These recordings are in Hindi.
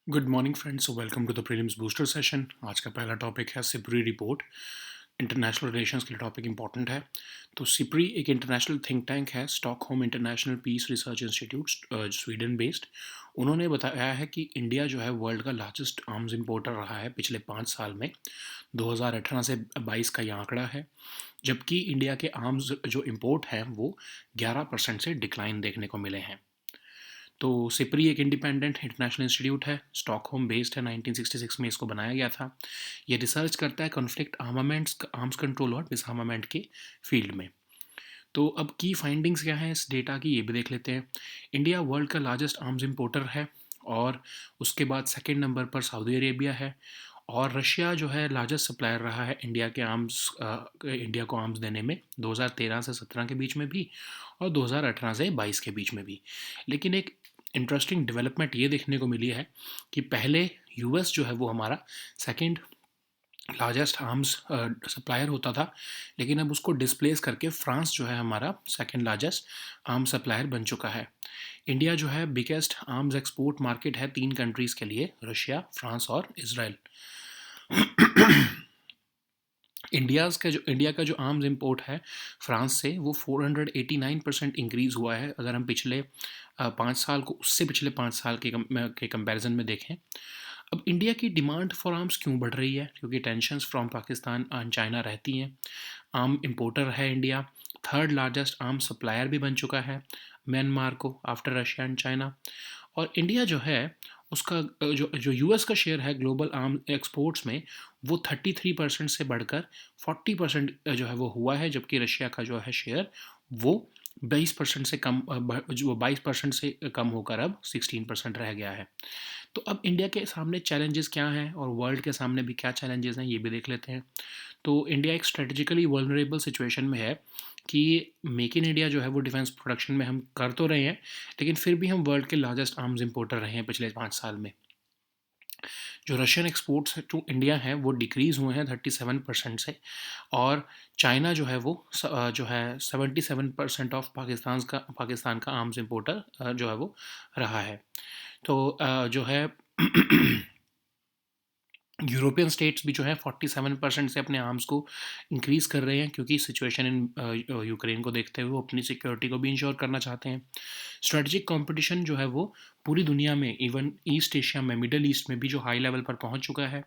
Good morning friends, welcome to the prelims booster session. आज का पहला टॉपिक है सिपरी रिपोर्ट। इंटरनेशनल रिलेशंस के लिए टॉपिक इंपॉर्टेंट है। तो सिपरी एक इंटरनेशनल थिंक टैंक है, Stockholm International Peace Research Institute, Sweden based. उन्होंने बताया है कि इंडिया जो है वर्ल्ड का लार्जेस्ट आर्म्स इंपोर्टर रहा है पिछले 5 साल में। 2018 से 22 का ये आंकड़ा है, जबकि इंडिया के आर्म्स जो इम्पोर्ट हैं वो 11% से डिक्लाइन देखने को मिले हैं। तो सिपरी एक इंडिपेंडेंट इंटरनेशनल इंस्टीट्यूट है, स्टॉकहोम बेस्ड है। 1966 में इसको बनाया गया था। ये रिसर्च करता है कॉन्फ्लिक्ट आर्मामेंट्स, आर्म्स कंट्रोल और डिसआर्मामेंट के फील्ड में। तो अब की फाइंडिंग्स क्या है इस डेटा की, ये भी देख लेते हैं। इंडिया वर्ल्ड का लार्जेस्ट आर्म्स इंपोर्टर है, और उसके बाद सेकेंड नंबर पर सऊदी अरेबिया है, और रशिया जो है लार्जेस्ट सप्लायर रहा है इंडिया के आर्म्स, इंडिया को आर्म्स देने में 2013 से 17 के बीच में भी, और 2018 से 22 के बीच में भी। लेकिन एक इंटरेस्टिंग डेवलपमेंट ये देखने को मिली है कि पहले यूएस जो है वो हमारा सेकंड लार्जेस्ट आर्म्स सप्लायर होता था, लेकिन अब उसको डिस्प्लेस करके फ्रांस जो है हमारा सेकंड लार्जेस्ट आर्म्स सप्लायर बन चुका है। इंडिया जो है बिगेस्ट आर्म्स एक्सपोर्ट मार्केट है 3 कंट्रीज़ के लिए, रशिया, फ्रांस और इसराइल। इंडिया का जो आर्म्स इंपोर्ट है फ्रांस से, वो 489% इंक्रीज़ हुआ है अगर हम पिछले 5 साल को उससे पिछले 5 साल के कंपैरिजन में देखें। अब इंडिया की डिमांड फॉर आर्म्स क्यों बढ़ रही है? क्योंकि tensions from Pakistan and China रहती हैं। आर्म इंपोर्टर है India, third largest arm supplier भी बन चुका है म्यांमार को आफ्टर रशिया एंड चाइना। और इंडिया जो है उसका जो जो यूएस का शेयर है ग्लोबल आर्म एक्सपोर्ट्स में, वो 33% से बढ़कर 40% जो है वो हुआ है, जबकि रशिया का जो है शेयर वो 22% से कम, जो 22% से कम होकर अब 16% रह गया है। तो अब इंडिया के सामने चैलेंजेस क्या हैं और वर्ल्ड के सामने भी क्या चैलेंजेस हैं, ये भी देख लेते हैं। तो इंडिया एक स्ट्रेटजिकली वल्नरेबल सिचुएशन में है कि मेक इन इंडिया जो है वो डिफेंस प्रोडक्शन में हम कर तो रहे हैं, लेकिन फिर भी हम वर्ल्ड के लार्जेस्ट आर्म्स इंपोर्टर रहे हैं पिछले 5 साल में। जो रशियन एक्सपोर्ट्स टू इंडिया हैं वो डिक्रीज़ हुए हैं 37% से, और चाइना जो है वो जो है 77% ऑफ पाकिस्तान का आर्म्स इंपोर्टर जो है वो रहा है। तो जो है यूरोपियन स्टेट्स भी जो है 47% से अपने आर्म्स को इंक्रीज़ कर रहे हैं, क्योंकि सिचुएशन इन यूक्रेन को देखते हुए वो अपनी सिक्योरिटी को भी इंश्योर करना चाहते हैं। स्ट्रेटजिक कंपटीशन जो है वो पूरी दुनिया में, इवन ईस्ट एशिया में, मिडल ईस्ट में भी जो हाई लेवल पर पहुंच चुका है।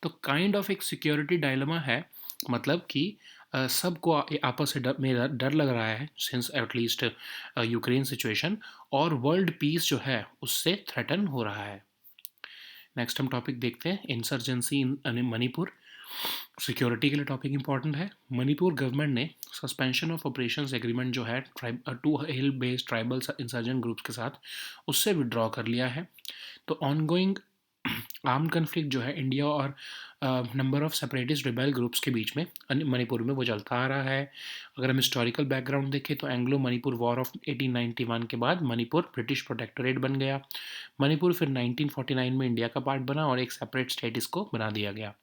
तो काइंड ऑफ एक सिक्योरिटी डायलेमा है, मतलब कि सबको आपस से डर लग रहा है सिंस एटलीस्ट यूक्रेन सिचुएशन, और वर्ल्ड पीस जो है उससे थ्रेटन हो रहा है। नेक्स्ट हम टॉपिक देखते हैं, इंसर्जेंसी इन मणिपुर। सिक्योरिटी के लिए टॉपिक इंपॉर्टेंट है। मणिपुर गवर्नमेंट ने सस्पेंशन ऑफ ऑपरेशंस एग्रीमेंट जो है to hill based tribal insurgent groups के साथ, उससे विड्रॉ कर लिया है। तो ऑनगोइंग आर्म कन्फ्लिक्ट जो है इंडिया और number of separatist rebel groups के बीच में मणिपुर में वो चलता आ रहा है। अगर हम हिस्टोरिकल बैकग्राउंड देखें तो एंग्लो मणिपुर वॉर ऑफ 1891 के बाद मणिपुर ब्रिटिश प्रोटेक्टोरेट बन गया। मणिपुर फिर 1949 में इंडिया का पार्ट बना और एक सेपरेट स्टेट इसको बना दिया गया।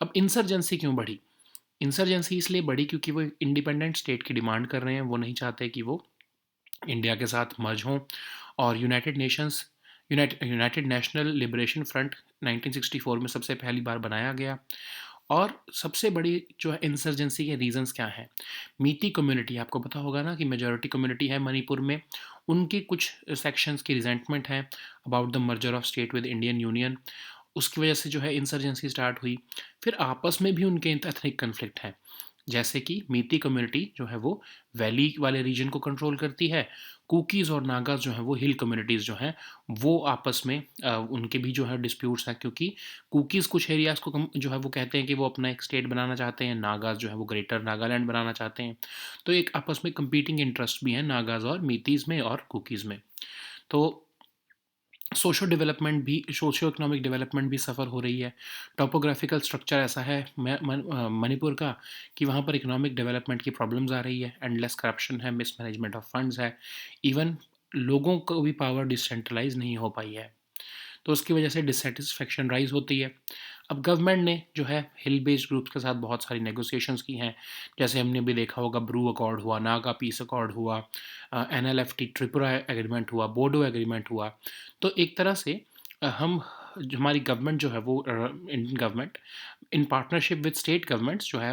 अब इंसर्जेंसी क्यों बढ़ी? इंसर्जेंसी इसलिए बढ़ी क्योंकि वो इंडिपेंडेंट स्टेट की डिमांड कर रहे हैं, वो नहीं चाहते कि वो इंडिया के साथ मर्ज हों। और यूनाइटेड नेशनल लिबरेशन फ्रंट 1964 में सबसे पहली बार बनाया गया। और सबसे बड़ी जो है इंसर्जेंसी के रीजंस क्या हैं? मीती कम्युनिटी, आपको पता होगा ना कि मेजॉरिटी कम्युनिटी है मणिपुर में, उनकी कुछ सेक्शंस की रिजेंटमेंट है about the merger of state with Indian union. उसकी वजह से जो है इंसर्जेंसी स्टार्ट हुई। फिर आपस में भी उनके एथनिक कन्फ्लिक्ट हैं, जैसे कि मीती कम्युनिटी जो है वो वैली वाले रीजन को कंट्रोल करती है। कुकीज़ और नागाज़ जो हैं वो हिल कम्युनिटीज़ जो हैं वो आपस में उनके भी जो है डिस्प्यूट्स हैं, क्योंकि कुकीज़ कुछ एरियाज़ को जो है वो कहते हैं कि वो अपना एक स्टेट बनाना चाहते हैं, नागाज़ जो है वो ग्रेटर नागालैंड बनाना चाहते हैं। तो एक आपस में कंपीटिंग इंटरेस्ट भी हैं नागाज़ और मीतीज़ में और कुकीज़ में। तो सोशो इकोनॉमिक डेवलपमेंट भी सफ़र हो रही है। टोपोग्राफिकल स्ट्रक्चर ऐसा है मणिपुर का कि वहाँ पर इकोनॉमिक डेवलपमेंट की प्रॉब्लम्स आ रही है, एंडलेस करप्शन है, मिसमैनेजमेंट ऑफ फंड्स है, इवन लोगों को भी पावर डिसेंट्रलाइज नहीं हो पाई है। तो उसकी वजह से डिससेटिस्फेक्शन राइज होती है। अब गवर्नमेंट ने जो है हिल बेस्ड ग्रुप्स के साथ बहुत सारी नेगोशिएशंस की हैं, जैसे हमने भी देखा होगा ब्रू अकॉर्ड हुआ, नागा पीस अकॉर्ड हुआ, NLFT त्रिपुरा एग्रीमेंट हुआ, बोडो एग्रीमेंट हुआ। तो एक तरह से हम जो हमारी गवर्नमेंट जो है वो Indian government in partnership with state governments जो है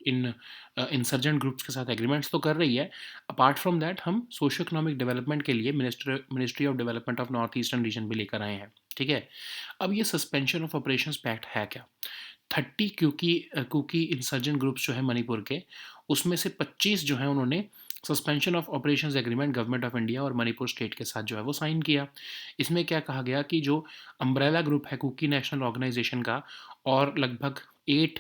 इन इंसर्जेंट ग्रुप्स के साथ एग्रीमेंट्स तो कर रही है। अपार्ट फ्रॉम दैट हम सोशो इकोनॉमिक डेवलपमेंट के लिए ministry of development of north eastern region भी लेकर आए हैं। ठीक है, अब ये सस्पेंशन ऑफ ऑपरेशंस पैक्ट है क्या? 30 कुकी इंसर्जेंट ग्रुप्स जो है मणिपुर के, उसमें से 25 जो है उन्होंने suspension of operations agreement government of India और मणिपुर स्टेट के साथ जो है वो साइन किया। इसमें क्या कहा गया कि जो अम्ब्रेला ग्रुप है कुकी नेशनल ऑर्गेनाइजेशन का और लगभग 8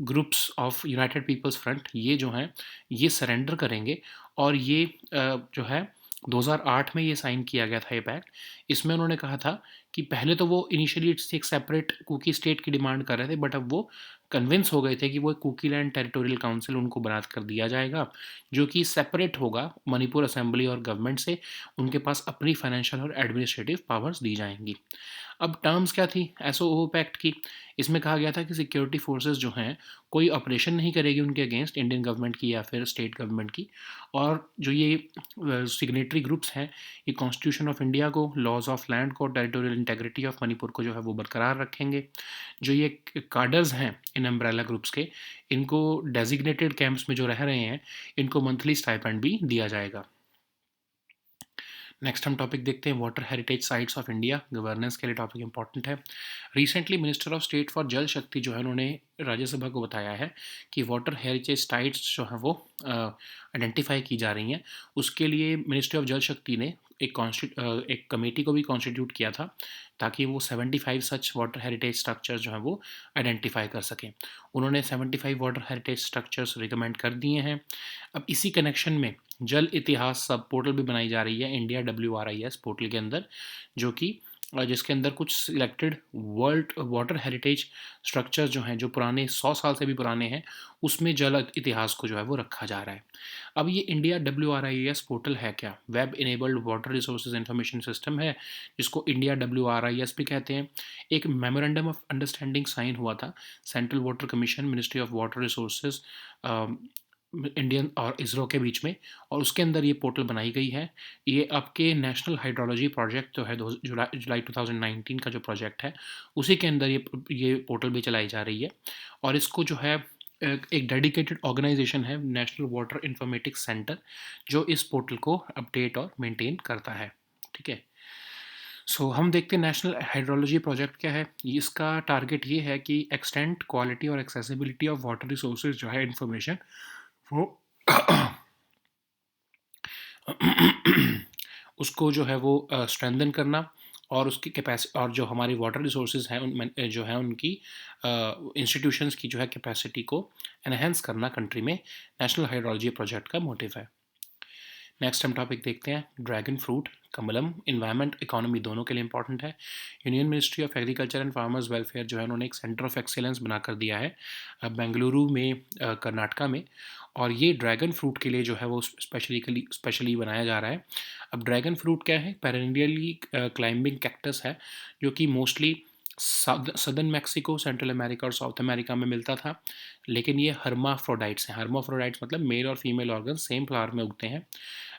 groups of United People's Front, ये जो हैं ये सरेंडर करेंगे। और ये जो है 2008 में ये साइन किया गया था ये पैक्ट। इसमें उन्होंने कहा था कि पहले तो वो इनिशियली एक सेपरेट कुकी स्टेट की डिमांड कर रहे थे, बट अब वो कन्विंस हो गए थे कि वो कुकी लैंड टेरिटोरियल काउंसिल उनको बना कर दिया जाएगा, जो कि सेपरेट होगा मणिपुर असेंबली और गवर्नमेंट से। उनके पास अपनी फाइनेंशियल और एडमिनिस्ट्रेटिव पावर्स दी जाएंगी। अब टर्म्स क्या थी एसओओ पैक्ट की? इसमें कहा गया था कि सिक्योरिटी फोर्सेस जो हैं कोई ऑपरेशन नहीं करेगी उनके अगेंस्ट, इंडियन गवर्नमेंट की या फिर स्टेट गवर्नमेंट की। और जो ये सिग्नेटरी ग्रुप्स हैं ये कॉन्स्टिट्यूशन ऑफ इंडिया को, लॉज ऑफ लैंड को, टेरिटोरियल इंटेग्रिटी ऑफ मणिपुर को जो है वो बरकरार रखेंगे। जो ये कार्डर्स हैं इन अम्ब्रेला ग्रुप्स के, इनको डेजिग्नेटेड कैंप्स में जो रह रहे हैं इनको मंथली स्टाइपेंड भी दिया जाएगा। नेक्स्ट हम टॉपिक देखते हैं water heritage sites of India. Governance के लिए टॉपिक इंपॉर्टेंट है। Recently minister of state for जल शक्ति जो है उन्होंने राज्यसभा को बताया है कि वाटर हेरिटेज साइट्स जो है वो आइडेंटिफाई की जा रही हैं। उसके लिए मिनिस्ट्री ऑफ जल शक्ति ने एक कमेटी को भी कॉन्स्टिट्यूट किया था ताकि वो 75 सच वाटर हेरिटेज स्ट्रक्चर्स जो हैं वो आइडेंटिफाई कर सकें। उन्होंने 75 वाटर हेरिटेज स्ट्रक्चर्स रिकमेंड कर दिए हैं। अब इसी कनेक्शन में जल इतिहास सब पोर्टल भी बनाई जा रही है इंडिया WRIS पोर्टल के अंदर, जो कि जिसके अंदर कुछ selected world water heritage structures जो हैं जो पुराने 100 साल से भी पुराने हैं उसमें जल इतिहास को जो है वो रखा जा रहा है। अब ये इंडिया WRIS पोर्टल है क्या? Web enabled water resources information system है, जिसको इंडिया WRIS भी कहते हैं। एक मेमोरेंडम ऑफ अंडरस्टैंडिंग साइन हुआ था central water commission, ministry of water resources Indian और इसरो के बीच में, और उसके अंदर ये पोर्टल बनाई गई है। ये आपके नेशनल हाइड्रोलॉजी प्रोजेक्ट जो है जुलाई 2019 का जो प्रोजेक्ट है उसी के अंदर ये पोर्टल भी चलाई जा रही है। और इसको जो है एक डेडिकेटेड ऑर्गेनाइजेशन है नेशनल वाटर इंफॉर्मेटिक्स सेंटर, जो इस पोर्टल को अपडेट और मेंटेन करता है। ठीक है, सो हम देखते हैं नेशनल हाइड्रोलॉजी प्रोजेक्ट क्या है। इसका टारगेट ये है कि एक्सटेंट, क्वालिटी और एक्सेसिबिलिटी ऑफ वाटर रिसोर्सेज जो है इंफॉर्मेशन वो उसको जो है वो स्ट्रेंथन करना, और उसकी कैपेसिटी और जो हमारी वाटर रिसोर्सेज हैं उनमें जो है उनकी इंस्टीट्यूशंस की जो है कैपेसिटी को एनहेंस करना कंट्री में नेशनल हाइड्रोलॉजी प्रोजेक्ट का मोटिव है। नेक्स्ट हम टॉपिक देखते हैं dragon fruit, Kamalam. Environment, economy दोनों के लिए इंपॉर्टेंट है। Union ministry of agriculture and farmers welfare जो है उन्होंने एक सेंटर ऑफ एक्सीलेंस बनाकर दिया है बेंगलुरु में, कर्नाटका में। और ये ड्रैगन फ्रूट के लिए जो है वो स्पेशली बनाया जा रहा है। अब ड्रैगन फ्रूट क्या है? पेरेनियली क्लाइंबिंग कैक्टस है, जो कि mostly southern Mexico, central America और साउथ अमेरिका में मिलता था। लेकिन ये हर्माफ्रोडाइट्स हैं। हर्माफ्रोडाइट्स मतलब मेल और फीमेल ऑर्गन सेम फ्लावर में उगते हैं,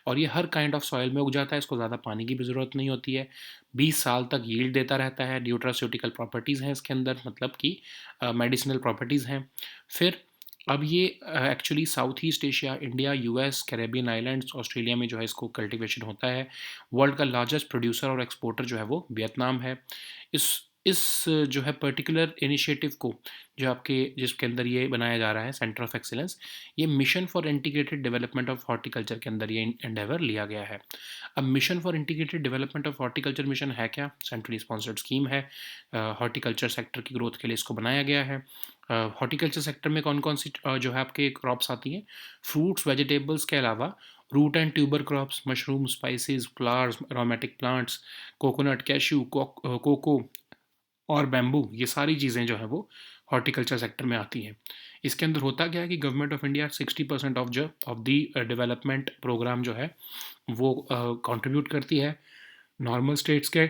और ये हर काइंड ऑफ सॉइल में उग जाता है। इसको ज़्यादा पानी की भी ज़रूरत नहीं होती है। 20 साल तक यील्ड देता रहता है। न्यूट्रास्यूटिकल प्रॉपर्टीज़ हैं इसके अंदर, मतलब कि मेडिसिनल प्रॉपर्टीज़ हैं। फिर अब ये actually south east Asia, India, US, Caribbean islands, Australia में जो है इसको कल्टीवेशन होता है। वर्ल्ड का लार्जेस्ट प्रोड्यूसर और एक्सपोर्टर जो है वो वियतनाम है। इस जो है पर्टिकुलर इनिशिएटिव को जो आपके जिसके अंदर ये बनाया जा रहा है सेंटर ऑफ एक्सीलेंस, ये mission for integrated development of horticulture के अंदर ये एंडेवर लिया गया है। अब mission for integrated development of horticulture mission है क्या? सेंट्रली स्पॉन्सर्ड स्कीम है। हॉर्टिकल्चर सेक्टर की ग्रोथ के लिए इसको बनाया गया है। हॉर्टिकल्चर सेक्टर में कौन कौन सी जो है आपके क्रॉप्स आती हैं? फ्रूट्स, वेजिटेबल्स के अलावा root and tuber crops, mushroom, spices, flowers, aromatic plants, coconut, cashew, cocoa और बैम्बू, ये सारी चीज़ें जो है वो हॉर्टिकल्चर सेक्टर में आती हैं। इसके अंदर होता क्या है कि government of India 60% of the development programme जो है वो कंट्रीब्यूट करती है नॉर्मल स्टेट्स के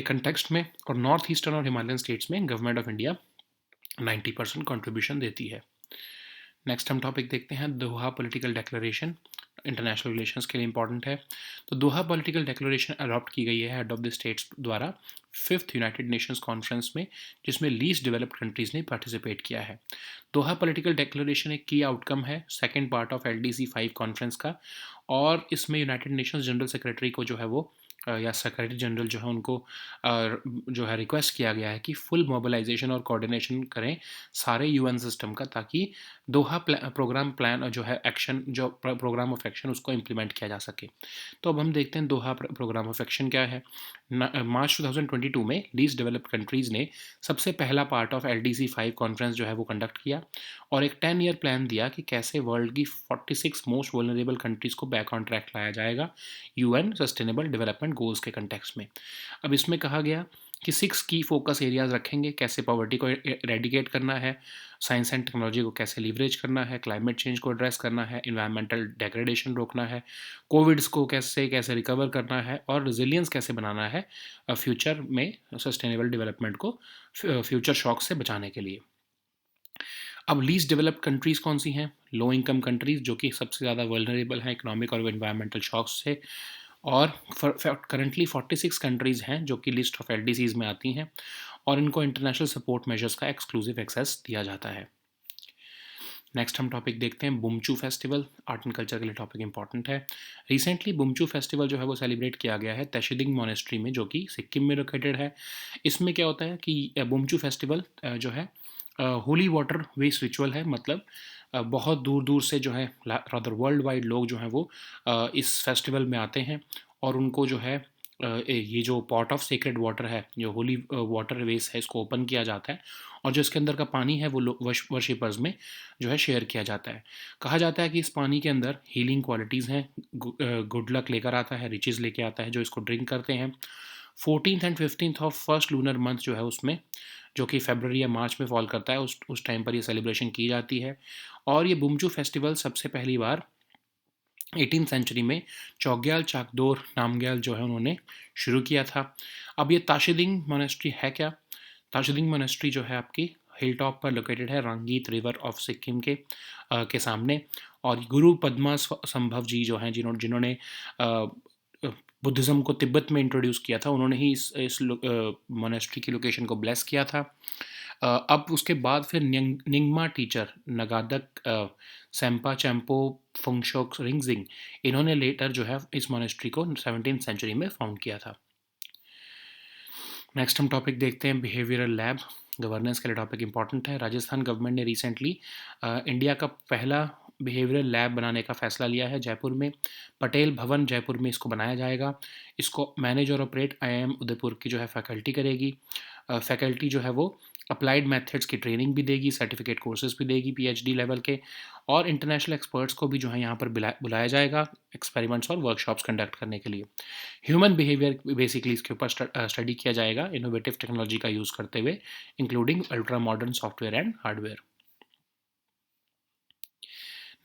कंटेक्स्ट में, और नॉर्थ ईस्टर्न और हिमालयन स्टेट्स में गवर्नमेंट ऑफ इंडिया 90% कंट्रीब्यूशन देती है। नेक्स्ट हम टॉपिक देखते हैं दोहा पॉलिटिकल डिक्लेरेशन। इंटरनेशनल रिलेशंस के लिए इंपॉर्टेंट है। तो दोहा पॉलिटिकल डिक्लेरेशन अडॉप्ट की गई है हेड ऑफ द स्टेट्स द्वारा 5th यूनाइटेड नेशंस कॉन्फ्रेंस में, जिसमें लीस्ट डेवलप्ड कंट्रीज़ ने पार्टिसिपेट किया है। दोहा पॉलिटिकल डिक्लेरेशन एक की आउटकम है second part of LDC 5 conference का, और इसमें यूनाइटेड नेशंस जनरल सेक्रेटरी को जो है वो या सेक्रेटरी जनरल जो है उनको जो है रिक्वेस्ट किया गया है कि फुल मोबिलाइजेशन और कोऑर्डिनेशन करें सारे UN सिस्टम का, ताकि दोहा प्रोग्राम प्लान जो है एक्शन, जो प्रोग्राम ऑफ एक्शन उसको इम्प्लीमेंट किया जा सके। तो अब हम देखते हैं दोहा प्रोग्राम ऑफ एक्शन क्या है। मार्च 2022 में लीस्ट डेवलप्ड कंट्रीज़ ने सबसे पहला पार्ट ऑफ LDC 5 कॉन्फ्रेंस जो है वो कंडक्ट किया, और एक 10 ईयर प्लान दिया कि कैसे वर्ल्ड की 46 मोस्ट वल्नरेबल कंट्रीज़ को बैक ऑन ट्रैक लाया जाएगा UN सस्टेनेबल डेवलपमेंट गोल्स के कंटेक्स्ट में। अब इसमें कहा गया कि 6 की फोकस एरियाज रखेंगे, कैसे पॉवर्टी को एरेडिकेट करना है, साइंस एंड टेक्नोलॉजी को कैसे लीवरेज करना है, क्लाइमेट चेंज को एड्रेस करना है, इन्वायरमेंटल डेग्रेडेशन रोकना है, कोविड्स को कैसे कैसे रिकवर करना है, और रिजिलियंस कैसे बनाना है फ्यूचर में सस्टेनेबल डेवलपमेंट को फ्यूचर शॉक से बचाने के लिए। अब लीस्ट डेवलप्ड कंट्रीज़ कौन सी हैं? लो इनकम कंट्रीज़, जो कि सबसे ज़्यादा वल्नरेबल हैं इकोनॉमिक और एनवायरमेंटल शॉक्स से, और करंटली 46 कंट्रीज़ हैं जो कि लिस्ट ऑफ LDCs में आती हैं, और इनको इंटरनेशनल सपोर्ट मेजर्स का एक्सक्लूसिव एक्सेस दिया जाता है। नेक्स्ट हम टॉपिक देखते हैं Bumchu festival. Art and culture के लिए टॉपिक इंपॉर्टेंट है। रिसेंटली बुमचू फेस्टिवल जो है वो सेलिब्रेट किया गया है तशिदिंग मोनेस्ट्री में, जो कि सिक्किम में लोकेटेड है। इसमें क्या होता है कि बुमचू फेस्टिवल जो है होली वाटर वेस्ट रिचुअल है, मतलब बहुत दूर दूर से जो है रादर वर्ल्ड वाइड लोग जो हैं वो इस फेस्टिवल में आते हैं, और उनको जो है ये जो पॉट ऑफ सेक्रेड वाटर है, जो होली वाटर वेस्ट है, इसको ओपन किया जाता है, और जो इसके अंदर का पानी है वो वर्शिपर्स में जो है शेयर किया जाता है। कहा जाता है कि इस पानी के अंदर हीलिंग क्वालिटीज़ हैं, गुड लक लेकर आता है, रिचेज़ लेके आता है जो इसको ड्रिंक करते हैं। 14th and 15th of first lunar month जो है उसमें, जो कि फरवरी या मार्च में फॉल करता है, उस टाइम पर ये सेलिब्रेशन की जाती है। और ये बुमचू फेस्टिवल सबसे पहली बार 18th सेंचुरी में चौग्याल चाकदोर नामग्याल जो है उन्होंने शुरू किया था। अब ये ताशिदिंग मोनेस्ट्री है क्या? ताशिदिंग मोनेस्ट्री जो है आपकी हिल टॉप पर लोकेटेड है, रंगीत रिवर ऑफ सिक्किम के सामने। और गुरु पद्मा संभव जी जो हैं, जिन्होंने बुद्धिज़्म को तिब्बत में इंट्रोड्यूस किया था, उन्होंने ही इस मोनेस्ट्री की लोकेशन को ब्लेस किया था। अब उसके बाद फिर निंगमा टीचर नगादक सेम्पा चैम्पो फंगशोक रिंगजिंग, इन्होंने लेटर जो है इस मोनेस्ट्री को 17th सेंचुरी में फाउंड किया था। नेक्स्ट हम टॉपिक देखते हैं बिहेवियरल लैब। गवर्नेंस के लिए टॉपिक इंपॉर्टेंट है। राजस्थान गवर्नमेंट ने रिसेंटली इंडिया का पहला बिहेवियरल लैब बनाने का फैसला लिया है जयपुर में। पटेल भवन जयपुर में इसको बनाया जाएगा। इसको मैनेज और ऑपरेट IIM उदयपुर की जो है फैकल्टी करेगी। फैकल्टी जो है वो अप्लाइड मेथड्स की ट्रेनिंग भी देगी, सर्टिफिकेट कोर्सेज भी देगी PhD लेवल के, और इंटरनेशनल एक्सपर्ट्स को भी जो है यहाँ पर बुलाया जाएगा एक्सपेरिमेंट्स और वर्कशॉप्स कंडक्ट करने के लिए। ह्यूमन बिहेवियर बेसिकली इसके ऊपर स्टडी किया जाएगा इनोवेटिव टेक्नोलॉजी का यूज़ करते हुए, including ultra modern software and hardware.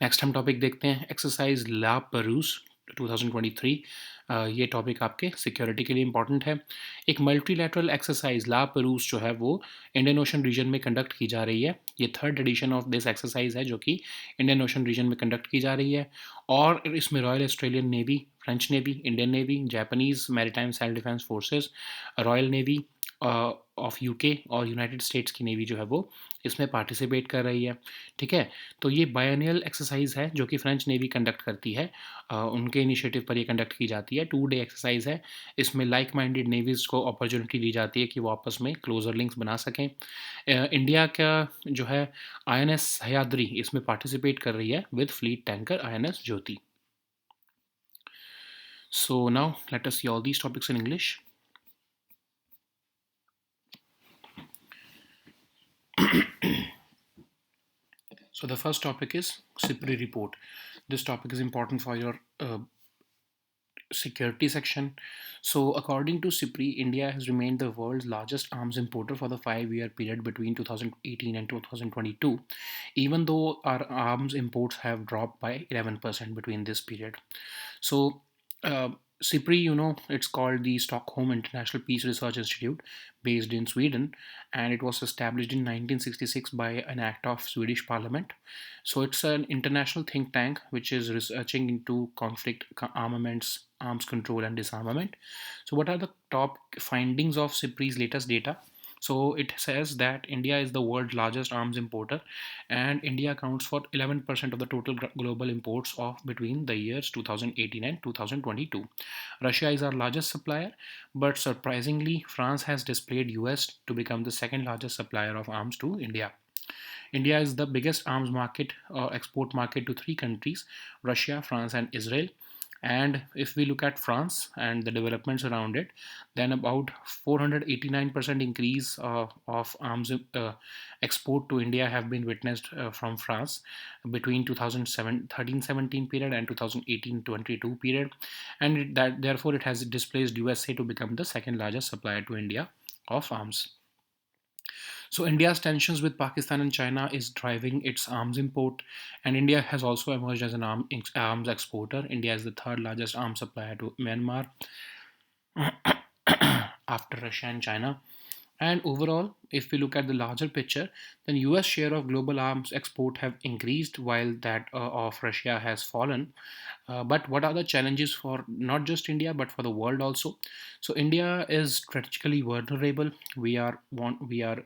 Next हम टॉपिक देखते हैं एक्सरसाइज ला परूस 2023। ये टॉपिक आपके सिक्योरिटी के लिए इंपॉर्टेंट है। एक मल्टीलैटरल एक्सरसाइज ला परूस जो है वो इंडियन ओशन रीजन में कंडक्ट की जा रही है। ये 3rd addition of this exercise है जो कि इंडियन ओशन रीजन में कंडक्ट की जा रही है, और इसमें royal Australian navy, French navy, Indian navy, Japanese maritime self defence forces, royal navy of UK और यूनाइटेड स्टेट्स की नेवी जो है वो इसमें पार्टिसिपेट कर रही है। ठीक है, तो ये बायनियल एक्सरसाइज है जो कि फ्रेंच नेवी कंडक्ट करती है। उनके इनिशिएटिव पर ये कंडक्ट की जाती है। 2 डे एक्सरसाइज है। इसमें लाइक माइंडेड नेवीज़ को अपॉर्चुनिटी दी जाती है कि वो आपस में क्लोजर लिंक्स बना सकें। इंडिया का जो है INS सह्याद्री इसमें पार्टिसिपेट कर रही है with fleet tanker INS Jyoti. So now let us see all these topics in English. So the first topic is SIPRI report. This topic is important for your security section. So according to SIPRI, India has remained the world's largest arms importer for the 5-year period between 2018 and 2022, even though our arms imports have dropped by 11% between this period. So SIPRI, it's called the Stockholm International Peace Research Institute, based in Sweden, and it was established in 1966 by an act of Swedish Parliament. So it's an international think tank which is researching into conflict, armaments, arms control, and disarmament. So, what are the top findings of SIPRI's latest data? So it says that India is the world's largest arms importer, and India accounts for 11% of the total global imports of between the years 2018 and 2022. Russia is our largest supplier, but surprisingly, France has displayed US to become the second largest supplier of arms to India. India is the biggest arms market or export market to three countries: Russia, France, and Israel. And if we look at France and the developments around it, then about 489% increase of arms export to India have been witnessed from France between 2013-17 period and 2018-22 period, and that therefore it has displaced USA to become the second largest supplier to India of arms. So India's tensions with Pakistan and China is driving its arms import, and India has also emerged as an arms exporter. India is the third largest arms supplier to Myanmar after Russia and China. And overall, if we look at the larger picture, then US share of global arms export have increased while that of Russia has fallen. But what are the challenges for not just India but for the world also? So India is strategically vulnerable. We are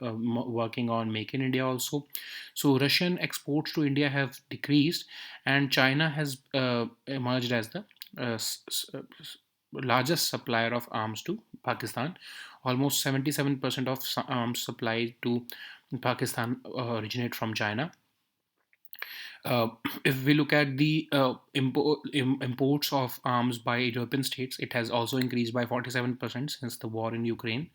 working on Make in India also. So Russian exports to India have decreased, and China has emerged as the largest supplier of arms to Pakistan. Almost 77% of arms supplied to Pakistan originate from China. Uh, if we look at the imports of arms by European states, it has also increased by 47% since the war in Ukraine.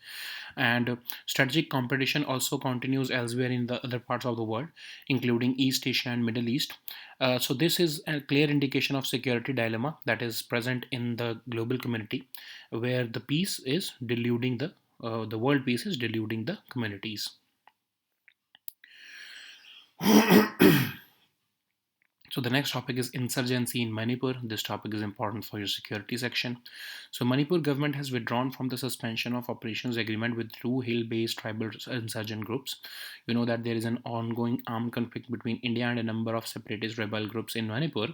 And strategic competition also continues elsewhere in the other parts of the world, including East Asia and Middle East. So this is a clear indication of security dilemma that is present in the global community, where the world peace is deluding the communities. So the next topic is insurgency in Manipur. This topic is important for your security section. So Manipur government has withdrawn from the suspension of operations agreement with two hill-based tribal insurgent groups. You know that there is an ongoing armed conflict between India and a number of separatist rebel groups in Manipur.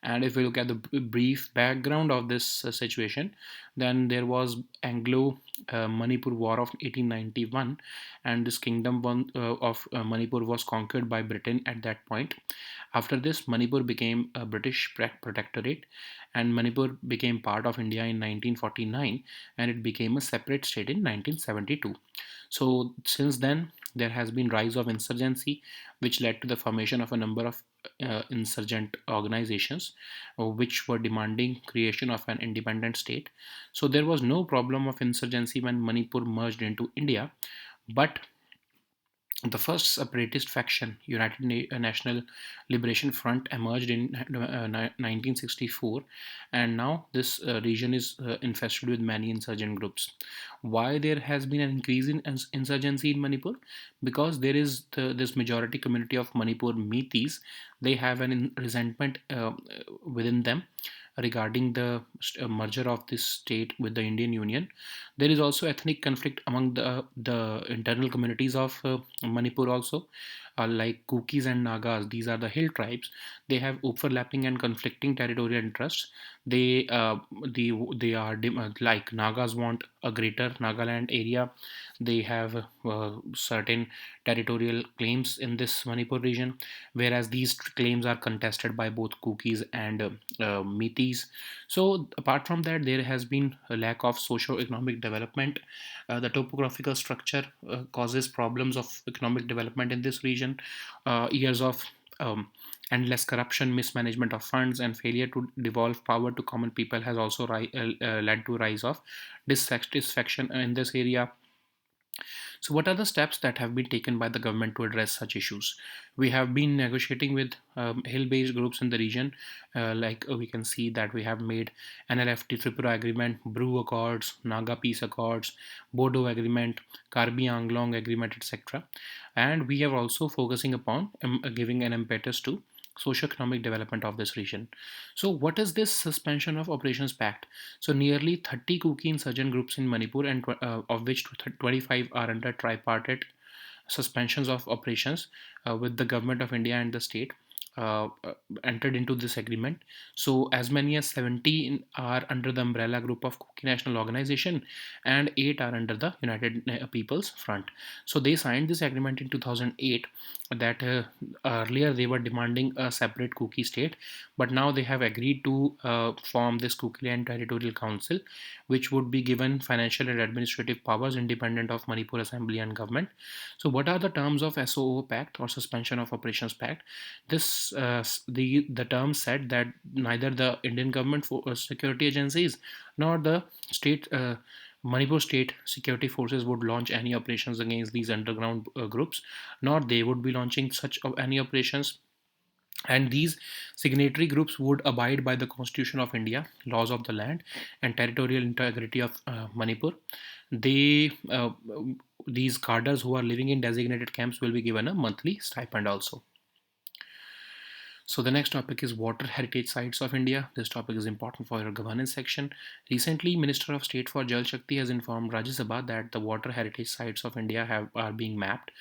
And if we look at the brief background of this situation, then there was Anglo Manipur War of 1891, and this kingdom of Manipur was conquered by Britain at that point. After this, Manipur became a British protectorate, and Manipur became part of India in 1949, and it became a separate state in 1972. So since then, there has been rise of insurgency, which led to the formation of a number of insurgent organizations which were demanding creation of an independent state. So there was no problem of insurgency when Manipur merged into India, but the first separatist faction, National Liberation Front, emerged in 1964, and now this region is infested with many insurgent groups. Why there has been an increase in insurgency in Manipur? Because there is this majority community of Manipur Meiteis. They have an resentment within them regarding the merger of this state with the Indian Union. There is also ethnic conflict among the internal communities of Manipur also, like Kukis and Nagas. These are the hill tribes. They have overlapping and conflicting territorial interests. They like Nagas want a greater Nagaland area. They have certain territorial claims in this Manipur region, whereas these claims are contested by both Kukis and Meiteis. So apart from that, there has been a lack of socio-economic development. The topographical structure causes problems of economic development in this region. Years of endless corruption, mismanagement of funds, and failure to devolve power to common people has also led to rise of dissatisfaction in this area. So, what are the steps that have been taken by the government to address such issues? We have been negotiating with hill based groups in the region. We can see that we have made NLFT Tripura Agreement, Bru Accords, Naga Peace Accords, Bodo Agreement, Karbi Anglong Agreement, etc. And we are also focusing upon giving an impetus to socio-economic development of this region. So, what is this suspension of operations pact? So, nearly 30 Kuki insurgent groups in Manipur, and of which 25 are under tripartite suspensions of operations with the government of India and the state. Uh, uh, Entered into this agreement. So, as many as 17 are under the umbrella group of Kuki National Organization, and 8 are under the United People's Front. So, they signed this agreement in 2008. That earlier they were demanding a separate Kuki state, but now they have agreed to form this Kuki Land Territorial Council, which would be given financial and administrative powers independent of Manipur Assembly and government. So, what are the terms of SOO Pact or Suspension of Operations Pact? This the terms said that neither the Indian government security agencies nor the state Manipur state security forces would launch any operations against these underground groups, nor they would be launching such any operations, and these signatory groups would abide by the Constitution of India, laws of the land, and territorial integrity of Manipur. They these cadres who are living in designated camps will be given a monthly stipend also. So the next topic is water heritage sites of India. This topic is important for your governance section. Recently, Minister of State for Jal Shakti has informed Rajya Sabha that the water heritage sites of India are being mapped,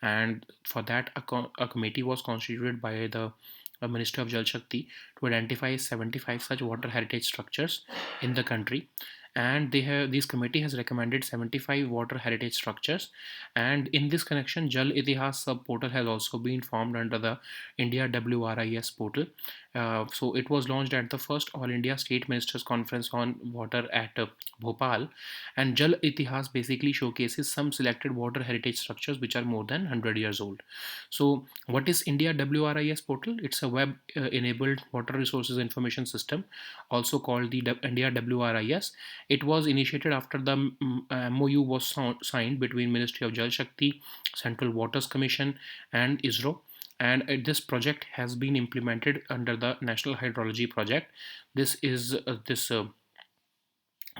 and for that a committee was constituted by the Minister of Jal Shakti to identify 75 such water heritage structures in the country. And this committee has recommended 75 water heritage structures. And in this connection, Jal Itihas sub portal has also been formed under the India WRIS portal. So it was launched at the first All India State Ministers Conference on Water at Bhopal, and Jal Itihas basically showcases some selected water heritage structures which are more than 100 years old. So, what is India WRIS portal? It's a web-enabled water resources information system, also called the India WRIS. It was initiated after the MOU was signed between Ministry of Jal Shakti, Central Waters Commission, and ISRO. And this project has been implemented under the National Hydrology Project. This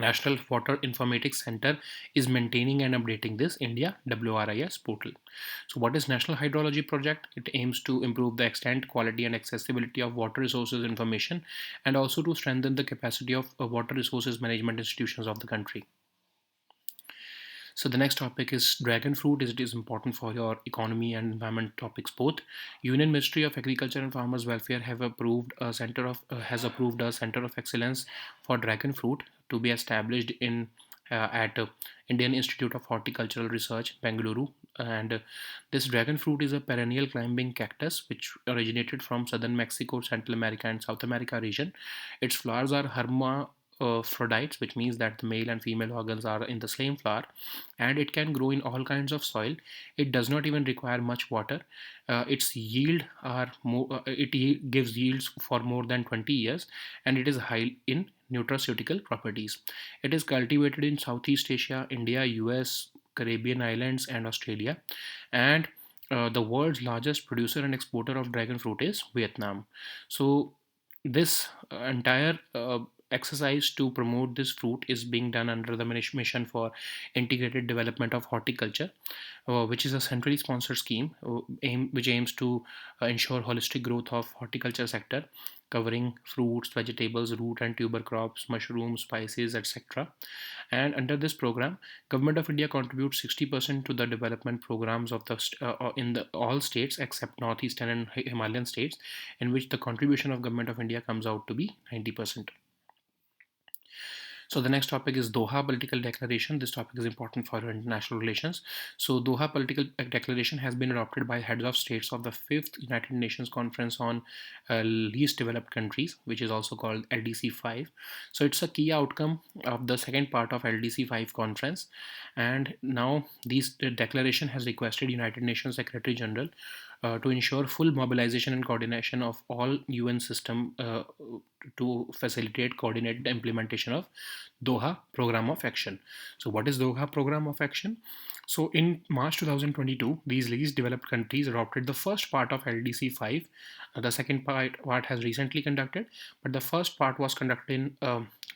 National Water Informatics Center is maintaining and updating this India WRIS portal. So, what is National Hydrology Project? It aims to improve the extent, quality, and accessibility of water resources information, and also to strengthen the capacity of water resources management institutions of the country. So the next topic is dragon fruit. It is important for your economy and environment topics both. Union Ministry of Agriculture and Farmers Welfare have approved a center of has approved a center of excellence for dragon fruit to be established in at Indian Institute of Horticultural Research, Bengaluru. And this dragon fruit is a perennial climbing cactus which originated from southern Mexico, Central America, and South America region. Its flowers are hermaphrodites, which means that the male and female organs are in the same flower, and it can grow in all kinds of soil. It does not even require much water. Its yield are more. Gives yields for more than 20 years, and it is high in nutraceutical properties. It is cultivated in Southeast Asia, India, US, Caribbean islands, and Australia. And the world's largest producer and exporter of dragon fruit is Vietnam. So this entire exercise to promote this fruit is being done under the mission for integrated development of horticulture, which is a centrally sponsored scheme which aims to ensure holistic growth of horticulture sector, covering fruits, vegetables, root and tuber crops, mushrooms, spices, etc. And under this program, Government of India contributes 60% to the development programs of the in the all states except northeastern and Himalayan states, in which the contribution of Government of India comes out to be 90%. So the next topic is Doha Political Declaration. This topic is important for international relations. So Doha Political Declaration has been adopted by heads of states of the 5th United Nations Conference on Least Developed Countries, which is also called LDC 5. So it's a key outcome of the second part of LDC 5 conference. And now this declaration has requested United Nations Secretary General to ensure full mobilization and coordination of all UN system to facilitate coordinated implementation of Doha Program of Action. So what is Doha Program of Action? So in March 2022, these least developed countries adopted the first part of LDC 5. The second part has recently conducted, but the first part was conducted in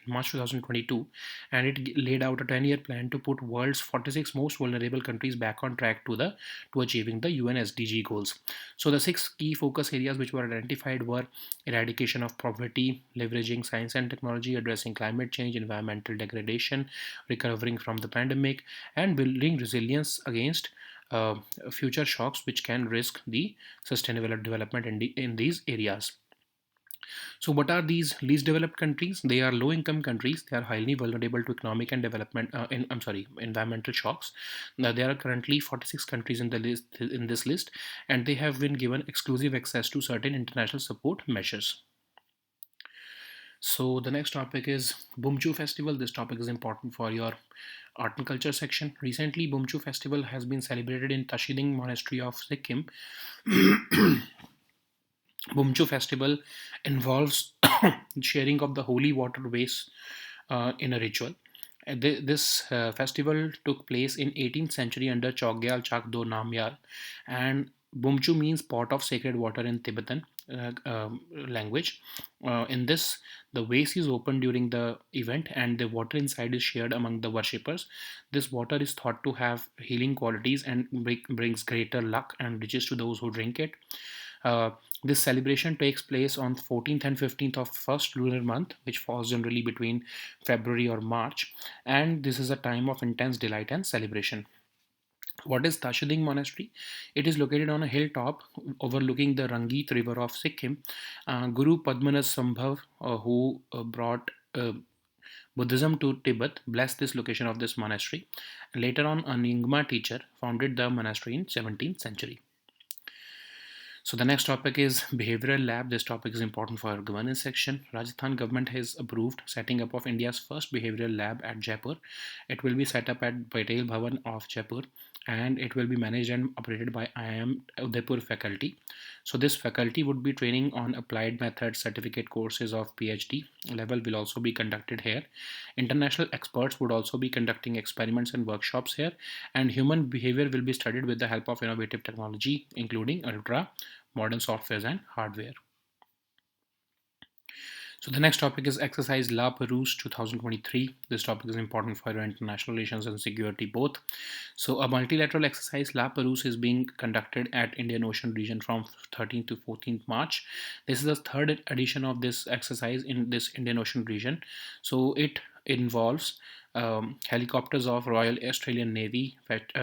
March 2022, and it laid out a 10-year plan to put world's 46 most vulnerable countries back on track to achieving the UN SDG goals. So the six key focus areas which were identified were eradication of poverty, leveraging science and technology, addressing climate change, environmental degradation, recovering from the pandemic, and building resilience against uh, future shocks which can risk the sustainable development in these areas. So, what are these least developed countries? They are low-income countries. They are highly vulnerable to economic and development. Environmental shocks. Now, there are currently 46 countries in this list, and they have been given exclusive access to certain international support measures. So the next topic is Bumchu Festival. This topic is important for your art and culture section. Recently, Bumchu Festival has been celebrated in Tashiding Monastery of Sikkim. Bumchu Festival involves sharing of the holy water vase in a ritual. This festival took place in 18th century under Chogyal Chakdo Namgyal, and Bumchu means pot of sacred water in Tibetan language. In this, the vase is opened during the event, and the water inside is shared among the worshippers. This water is thought to have healing qualities and brings greater luck and riches to those who drink it. Uh, this celebration takes place on 14th and 15th of first lunar month, which falls generally between February or March, and this is a time of intense delight and celebration. What is Tashiding Monastery? It is located on a hilltop overlooking the Rangit River of Sikkim. Guru Padmanas Sambhav, who brought Buddhism to Tibet, blessed this location of this monastery. Later on, a Nyingma teacher founded the monastery in 17th century. So the next topic is behavioral lab. This topic is important for our governance section. Rajasthan government has approved setting up of India's first behavioral lab at Jaipur. It will be set up at Patel Bhavan of Jaipur, and it will be managed and operated by IIM Udaipur faculty. So this faculty would be training on applied methods. Certificate courses of PhD level will also be conducted here. International experts would also be conducting experiments and workshops here, and human behavior will be studied with the help of innovative technology, including ultra modern softwares and hardware. So the next topic is exercise La Perouse 2023. This topic is important for your international relations and security both. So a multilateral exercise La Perouse is being conducted at Indian Ocean region from 13th to 14th March. This is the third edition of this exercise in this Indian Ocean region. So it involves helicopters of Royal Australian Navy,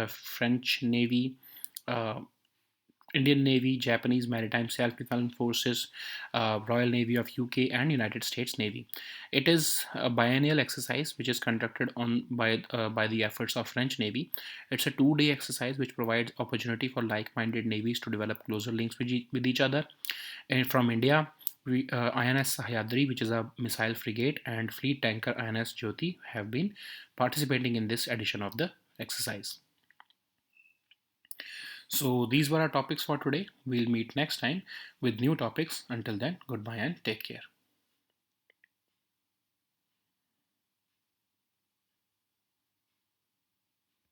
French Navy, uh, Indian Navy, Japanese Maritime Self-Defense Forces, Royal Navy of UK, and United States Navy. It is a biennial exercise which is conducted by the efforts of French Navy. It's a 2-day exercise which provides opportunity for like-minded navies to develop closer links with each other. And from India, INS Sahyadri, which is a missile frigate, and fleet tanker INS Jyoti have been participating in this edition of the exercise. So these were our topics for today. We'll meet next time with new topics. Until then, goodbye and take care.